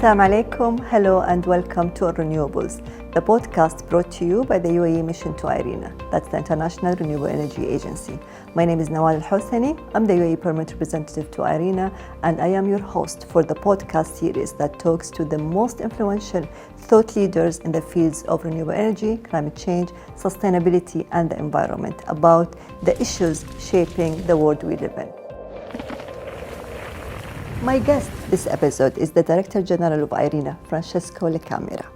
Assalamu alaikum, hello and welcome to Renewables, the podcast brought to you by the UAE mission to IRENA, that's the International Renewable Energy Agency. My name is Nawal Al-Hosseini, I'm the UAE Permanent Representative to IRENA, and I am your host for the podcast series that talks to the most influential thought leaders in the fields of renewable energy, climate change, sustainability and the environment about the issues shaping the world we live in. My guest this episode is the Director-General of IRENA, Francesco La Camera.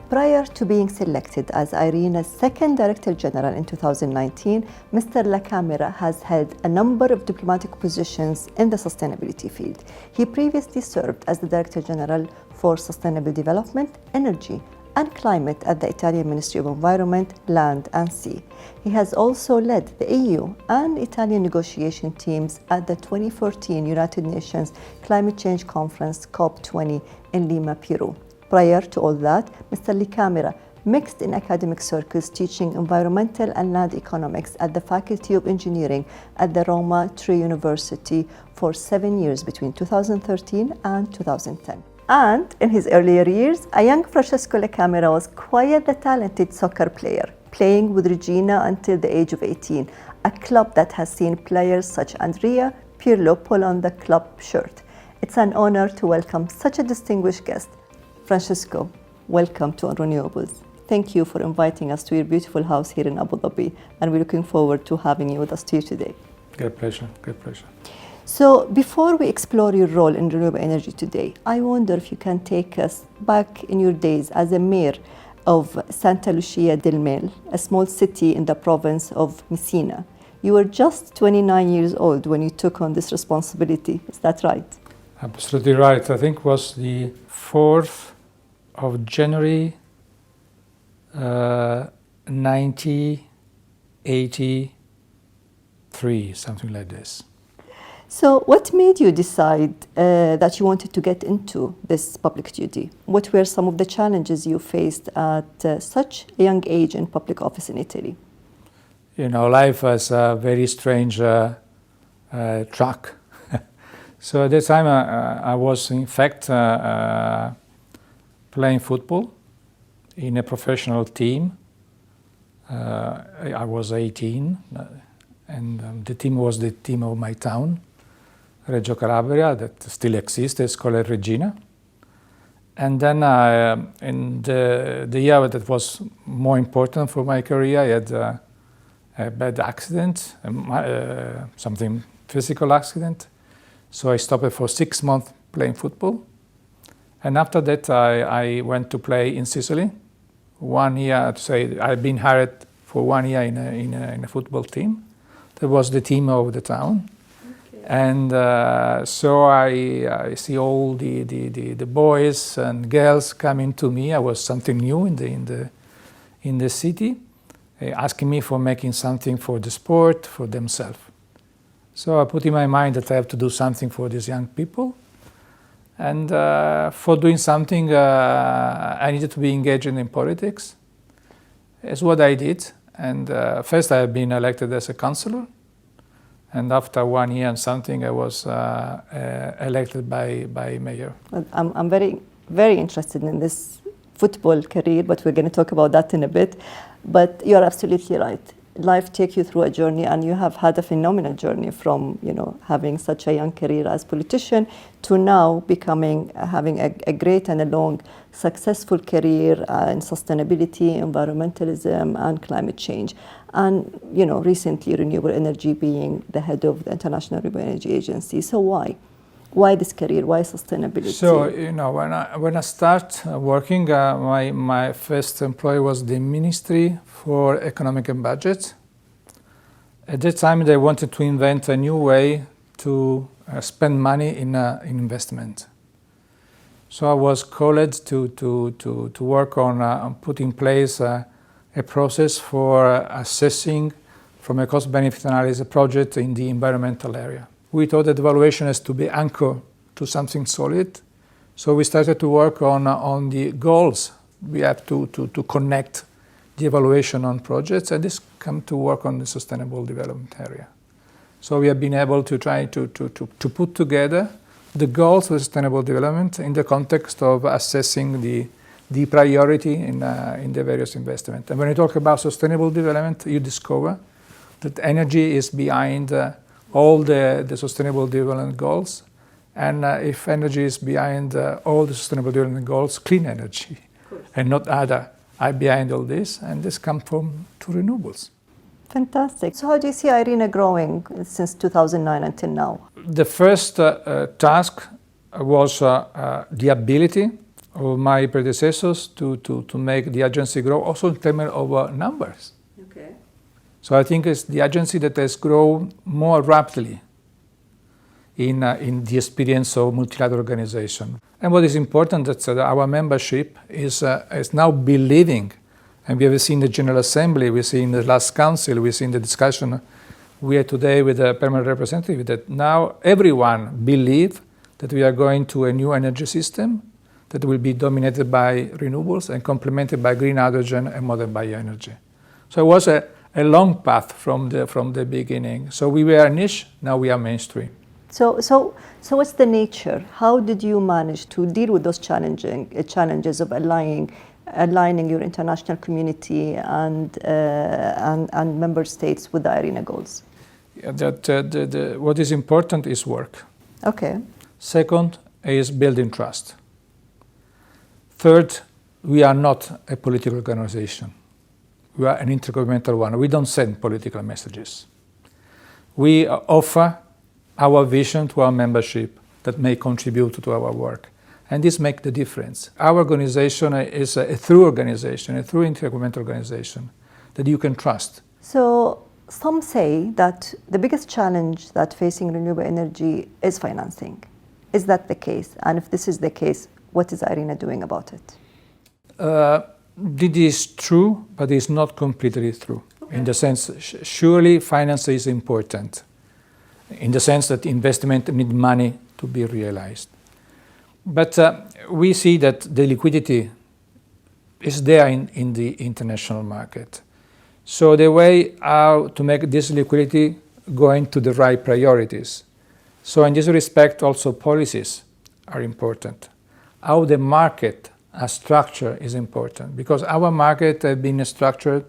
Prior to being selected as IRENA's second Director-General in 2019, Mr. La Camera has held a number of diplomatic positions in the sustainability field. He previously served as the Director-General for Sustainable Development, Energy and Climate at the Italian Ministry of Environment, Land and Sea. He has also led the EU and Italian negotiation teams at the 2014 United Nations Climate Change Conference COP20 in Lima, Peru. Prior to all that, Mr. La Camera mixed in academic circles teaching environmental and land economics at the Faculty of Engineering at the Roma Tre University for 7 years between 2013 and 2010. And in his earlier years, a young Francesco La Camera was quite the talented soccer player, playing with Regina until the age of 18, a club that has seen players such as Andrea Pirlo pull on the club shirt. It's an honor to welcome such a distinguished guest. Francesco, welcome to Renewables. Thank you for inviting us to your beautiful house here in Abu Dhabi, and we're looking forward to having you with us here today. Great pleasure, great pleasure. So before we explore your role in renewable energy today, I wonder if you can take us back in your days as a mayor of Santa Lucia del Mel, a small city in the province of Messina. You were just 29 years old when you took on this responsibility, is that right? Absolutely right. I think it was the 4th of January 1983, something like this. So what made you decide that you wanted to get into this public duty? What were some of the challenges you faced at such a young age in public office in Italy? You know, life was a very strange track. So at that time I was in fact playing football in a professional team. I was 18 and the team was the team of my town, Reggio Calabria, that still exists. It's called Regina. And then in the year that was more important for my career, I had a bad accident, something physical accident. So I stopped for 6 months playing football. And after that, I went to play in Sicily. 1 year, to say, I've been hired for 1 year in a football team. That was the team of the town. Okay. And so I see all the boys and girls coming to me. I was something new in the city, asking me for making something for the sport, for themselves. So I put in my mind that I have to do something for these young people. And for doing something, I needed to be engaged in politics. It's what I did. And first I have been elected as a councillor. And after 1 year and something, I was elected by mayor. Well, I'm very, very interested in this football career, but we're going to talk about that in a bit. But you're absolutely right. Life takes you through a journey, and you have had a phenomenal journey from, having such a young career as politician to now having a great and a long, successful career in sustainability, environmentalism, and climate change. And, recently renewable energy being the head of the International Renewable Energy Agency. So why? Why this career? Why sustainability? So, when I start working, my first employer was the Ministry for Economic and Budget. At that time, they wanted to invent a new way to spend money in investment. So I was called to work on putting in place a process for assessing from a cost-benefit analysis project in the environmental area. We thought that evaluation has to be anchored to something solid. So we started to work on the goals. We have to connect the evaluation on projects, and this come to work on the sustainable development area. So we have been able to try to put together the goals of sustainable development in the context of assessing the priority in the various investments. And when you talk about sustainable development, you discover that energy is behind all the sustainable development goals. And if energy is behind all the sustainable development goals, clean energy and not other are behind all this, and this comes from to renewables. Fantastic. So how do you see IRENA growing since 2009 until now? The first task was the ability of my predecessors to make the agency grow, also in terms of numbers. Okay. So I think it's the agency that has grown more rapidly in the experience of multilateral organization. And what is important is that our membership is now believing, and we have seen the General Assembly, we've seen the last Council, we've seen the discussion we had today with the permanent representative, that now everyone believes that we are going to a new energy system that will be dominated by renewables and complemented by green hydrogen and modern bioenergy. So it was a long path from the beginning. So we were a niche, now we are mainstream. So what's the nature? How did you manage to deal with those challenges of aligning your international community and member states with the IRENA goals? Yeah, what is important is work. Okay. Second is building trust. Third, we are not a political organization. We are an intergovernmental one. We don't send political messages. We offer our vision to our membership that may contribute to our work. And this makes the difference. Our organization is a true organization, a true intergovernmental organization that you can trust. So some say that the biggest challenge that facing renewable energy is financing. Is that the case? And if this is the case, what is IRENA doing about it? This is true, but it's not completely true. Okay. In the sense, surely finance is important, in the sense that investment need money to be realized. But we see that the liquidity is there in the international market. So the way how to make this liquidity go into the right priorities. So in this respect, also policies are important. How the market structure is important, because our market has been structured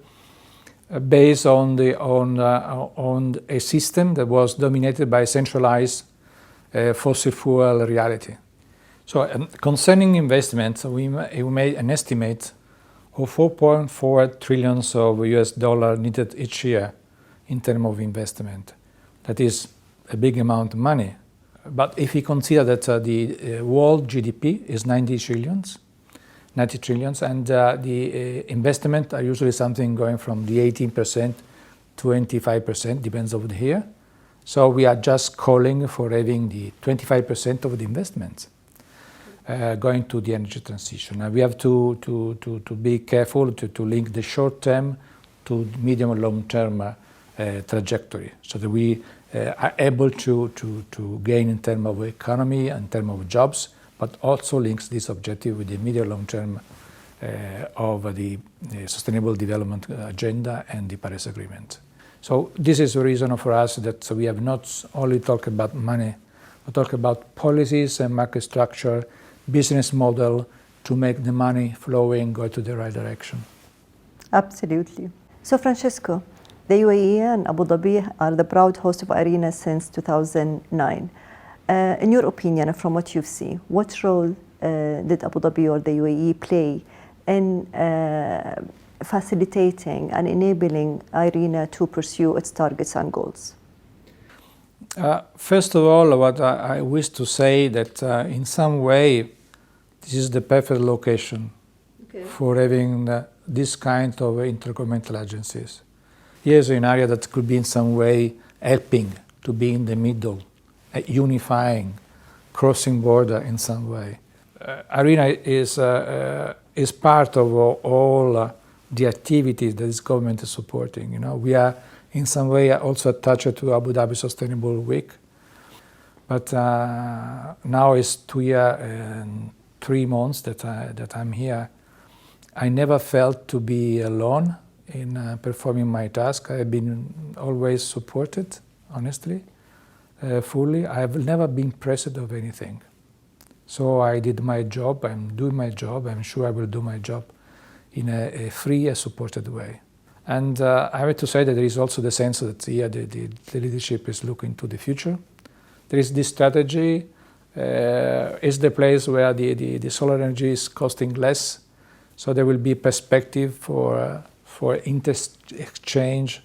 based on a system that was dominated by centralized fossil fuel reality. So concerning investments, we made an estimate of 4.4 trillion of US dollar needed each year in terms of investment. That is a big amount of money. But if we consider that the world GDP is 90 trillions, and the investment are usually something going from the 18% to 25%, depends over the year. So we are just calling for having the 25% of the investments going to the energy transition. And we have to be careful to link the short term to medium and long term trajectory, so that we are able to gain in terms of economy and in terms of jobs, but also links this objective with the medium long term of the Sustainable Development Agenda and the Paris Agreement. So this is the reason for us that we have not only talked about money, but talk about policies and market structure, business model to make the money flowing go to the right direction. Absolutely. So Francesco, the UAE and Abu Dhabi are the proud host of IRENA since 2009. In your opinion, from what you've seen, what role did Abu Dhabi or the UAE play in facilitating and enabling IRENA to pursue its targets and goals? First of all, what I wish to say that in some way this is the perfect location for having this kind of intergovernmental agencies. Here's an area that could be in some way helping to be in the middle, unifying, crossing border in some way. IRENA is part of all the activities that this government is supporting. You know, we are in some way also attached to Abu Dhabi Sustainable Week, but now it's 2 years and 3 months that I'm here. I never felt to be alone in performing my task. I've been always supported, honestly, fully. I have never been pressed of anything. So I did my job, I'm doing my job, I'm sure I will do my job in a free and supported way. And I have to say that there is also the sense that here the leadership is looking to the future. There is this strategy, is the place where the solar energy is costing less, so there will be perspective for exchange,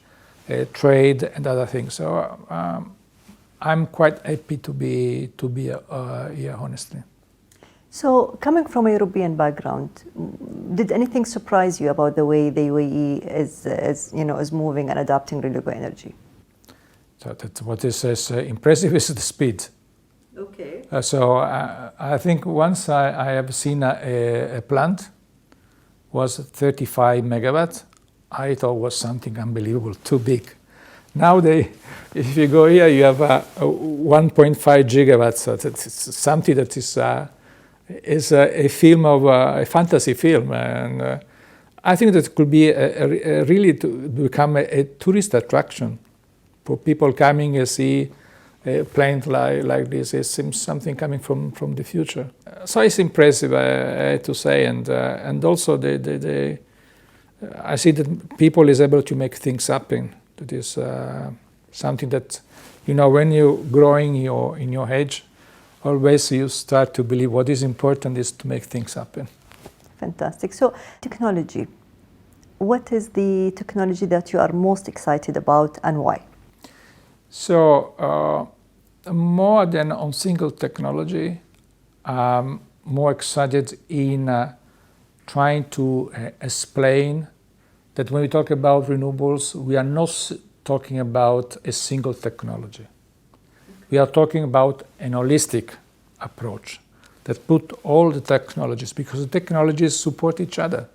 trade and other things. So I'm quite happy to be here, honestly. So, coming from a European background, did anything surprise you about the way the UAE is moving and adapting renewable energy? So what is impressive is the speed. Okay. So I think once I have seen a plant was 35 megawatts. I thought was something unbelievable, too big. Now if you go here, you have 1.5 gigawatts. So it's something that is a film of a fantasy film, and I think that could be really to become a tourist attraction for people coming and see a plant like this. It seems something coming from the future. So it's impressive, I have to say, and also I see that people is able to make things happen. That is something that, when you're growing in your age, always you start to believe what is important is to make things happen. Fantastic. So technology, what is the technology that you are most excited about and why? So more than on single technology, I'm more excited in trying to explain that when we talk about renewables, we are not talking about a single technology. We are talking about an holistic approach that put all the technologies, because the technologies support each other.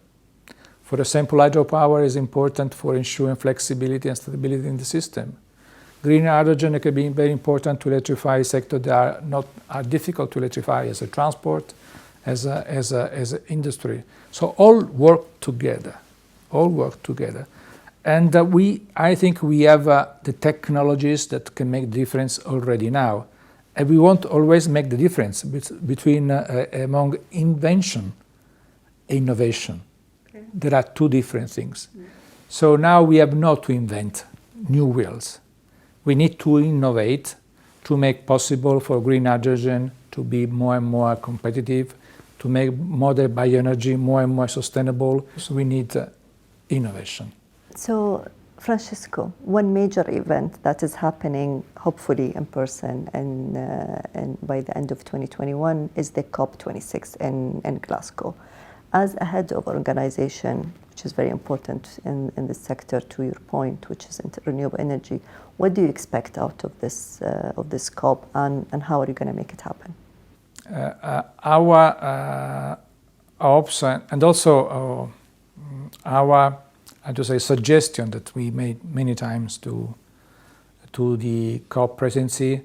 For example, hydropower is important for ensuring flexibility and stability in the system. Green hydrogen can be very important to electrify sectors that are difficult to electrify, as a transport, as a industry. So all work together. And I think we have the technologies that can make the difference already now. And we won't always make the difference between among invention and innovation. Okay. There are two different things. Yeah. So now we have not to invent new wheels. We need to innovate to make possible for green hydrogen to be more and more competitive, to make modern bioenergy more and more sustainable. So we need innovation. So, Francesco, one major event that is happening, hopefully in person, and by the end of 2021 is the COP26 in Glasgow. As a head of organization, which is very important in this sector, to your point, which is renewable energy, what do you expect out of this COP, and how are you going to make it happen? Our hopes and also our suggestion that we made many times to the COP presidency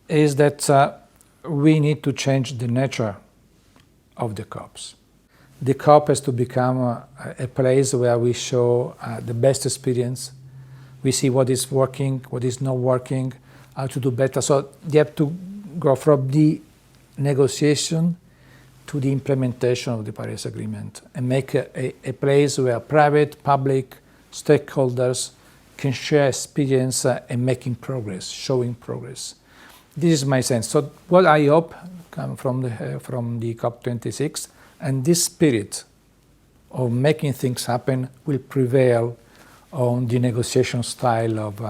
is that we need to change the nature of the COPs. The COP has to become a place where we show the best experience. We see what is working, what is not working, how to do better. So you have to go from the negotiation to the implementation of the Paris Agreement and make a place where private, public, stakeholders can share experience and making progress, showing progress. This is my sense. So what I hope come from the COP26, and this spirit of making things happen will prevail on the negotiation style of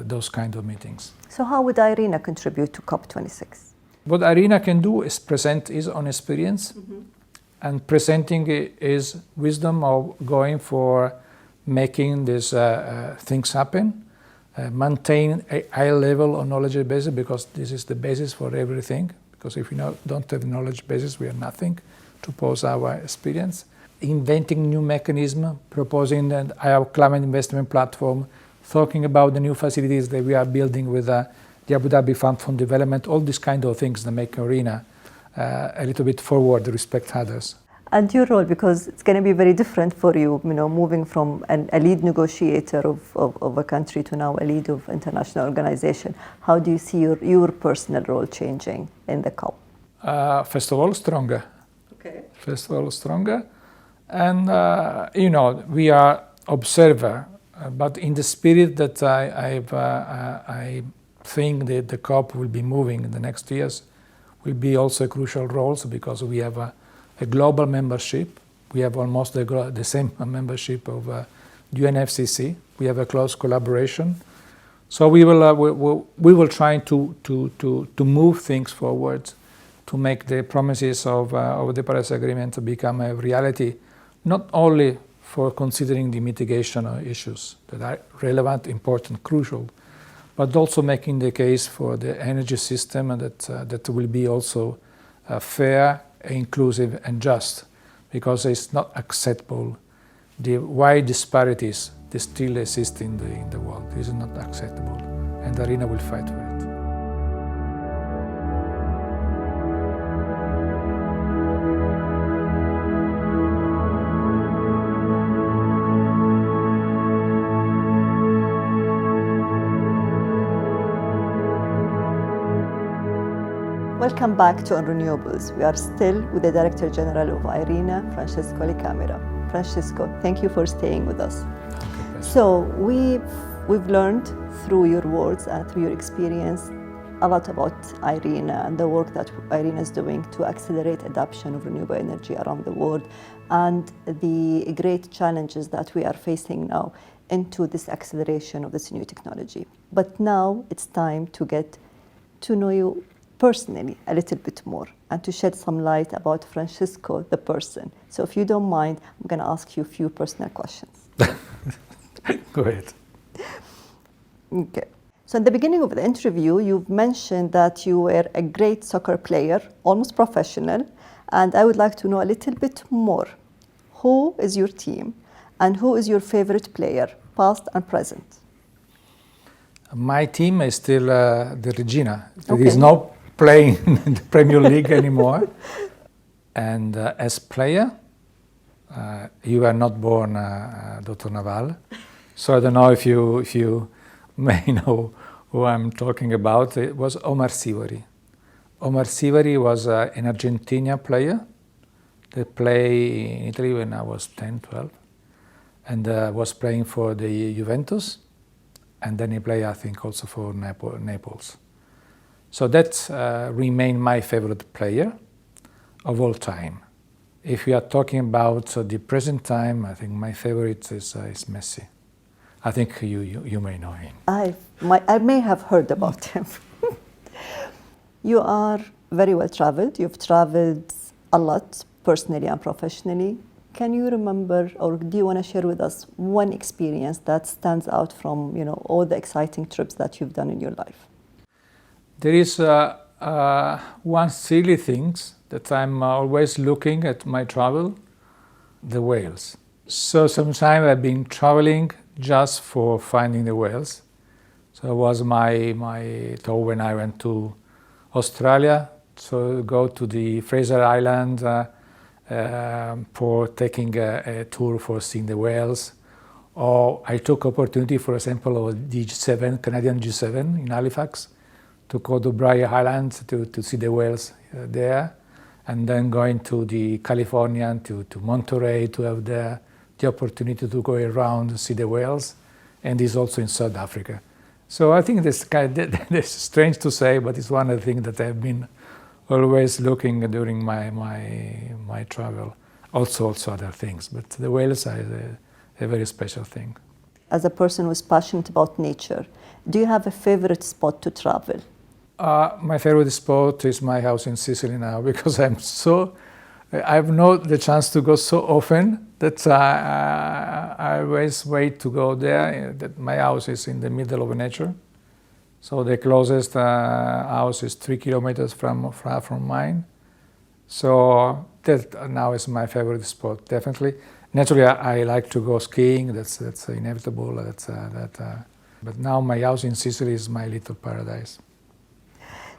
those kind of meetings. So how would IRENA contribute to COP26? What IRENA can do is present his own experience, and presenting his wisdom of going for making these things happen, maintain a high level of knowledge basis, because this is the basis for everything. Because if we don't have knowledge basis, we have nothing to pose our experience. Inventing new mechanism, proposing our climate investment platform, talking about the new facilities that we are building with the Abu Dhabi Fund for Development, all these kind of things that make IRENA a little bit forward, respect others. And your role, because it's going to be very different for you, moving from a lead negotiator of a country to now a lead of international organization. How do you see your personal role changing in the COP? First of all, stronger. Okay. First of all, stronger. And, we are observer, but in the spirit that I think that the COP will be moving in the next years, will be also a crucial role because we have a global membership. We have almost the same membership of the UNFCCC. We have a close collaboration. So we will try to move things forward, to make the promises of the Paris Agreement to become a reality, not only for considering the mitigation issues that are relevant, important, crucial, but also making the case for the energy system and that will be also fair, inclusive and just, because it's not acceptable. The wide disparities that still exist in the world. This is not acceptable, and IRENA will fight for it. Welcome back to On Renewables. We are still with the Director-General of IRENA, Francesco La Camera. Francesco, thank you for staying with us. Okay, so we've learned through your words and through your experience a lot about IRENA and the work that IRENA is doing to accelerate adoption of renewable energy around the world and the great challenges that we are facing now into this acceleration of this new technology. But now it's time to get to know you personally a little bit more and to shed some light about Francesco, the person. So if you don't mind, I'm going to ask you a few personal questions. Go ahead. Okay. So in the beginning of the interview, you've mentioned that you were a great soccer player, almost professional, and I would like to know a little bit more. Who is your team and who is your favorite player, past and present? My team is still the Regina. There is no playing in the Premier League anymore. And as player, you were not born Dr. Naval, so I don't know if you may know who I'm talking about. It was Omar Sivori. Omar Sivori was an Argentina player that played in Italy when I was 10, 12, and was playing for the Juventus, and then he played, I think, also for Naples. So that remained my favorite player of all time. If we are talking about the present time, I think my favorite is Messi. I think you may know him. I may have heard about him. You are very well traveled. You've traveled a lot, personally and professionally. Can you remember, or do you want to share with us one experience that stands out from all the exciting trips that you've done in your life? There is one silly thing that I'm always looking at my travel, the whales. So sometimes I've been traveling just for finding the whales. So it was my tour when I went to Australia, so go to the Fraser Island for taking a tour for seeing the whales. Or I took opportunity, for example, of the G7, Canadian G7 in Halifax, to go to Bryce Island to see the whales there, and then going to the Californian, to Monterey, to have the opportunity to go around to see the whales, and is also in South Africa. So I think that's strange to say, but it's one of the things that I've been always looking during my travel. Also other things, but the whales are a very special thing. As a person who's passionate about nature, do you have a favorite spot to travel? My favorite spot is my house in Sicily now, because I've not the chance to go so often that I always wait to go there. That my house is in the middle of nature, so the closest house is 3 kilometers from mine. So that now is my favorite spot, definitely. Naturally, I like to go skiing. That's inevitable. But now my house in Sicily is my little paradise.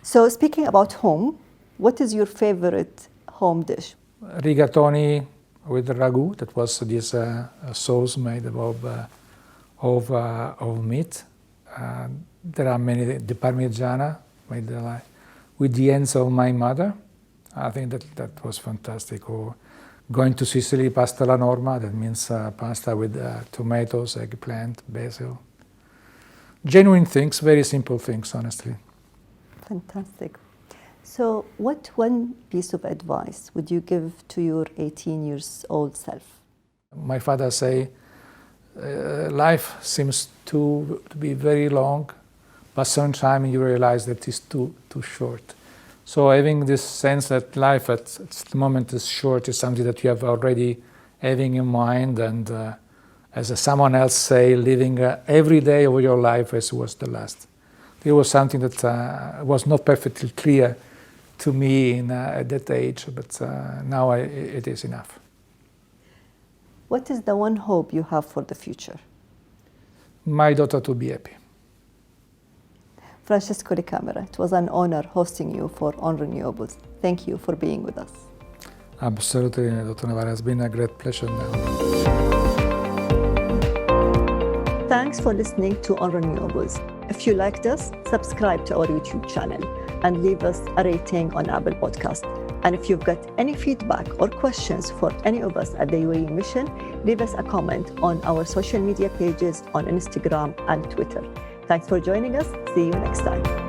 So speaking about home, what is your favorite home dish? rigatoni with ragu, that was this sauce made of meat. There are many, the parmigiana made with the hands of my mother. I think that was fantastic. Or going to Sicily, pasta alla norma, that means pasta with tomatoes, eggplant, basil. Genuine things, very simple things, honestly. Fantastic. So what one piece of advice would you give to your 18 years old self? My father say, life seems to be very long, but sometimes you realize that it's too short. So having this sense that life at the moment is short is something that you have already having in mind, and as someone else say, living every day of your life as was the last. It was something that was not perfectly clear to me at that age, but now it is enough. What is the one hope you have for the future? My daughter to be happy. Francesco La Camera, it was an honor hosting you for On Renewables. Thank you for being with us. Absolutely, Dr. Navarra, it's been a great pleasure now. Thanks for listening to On Renewables. If you liked us, subscribe to our YouTube channel and leave us a rating on Apple Podcast. And if you've got any feedback or questions for any of us at the UAE Mission, leave us a comment on our social media pages on Instagram and Twitter. Thanks for joining us. See you next time.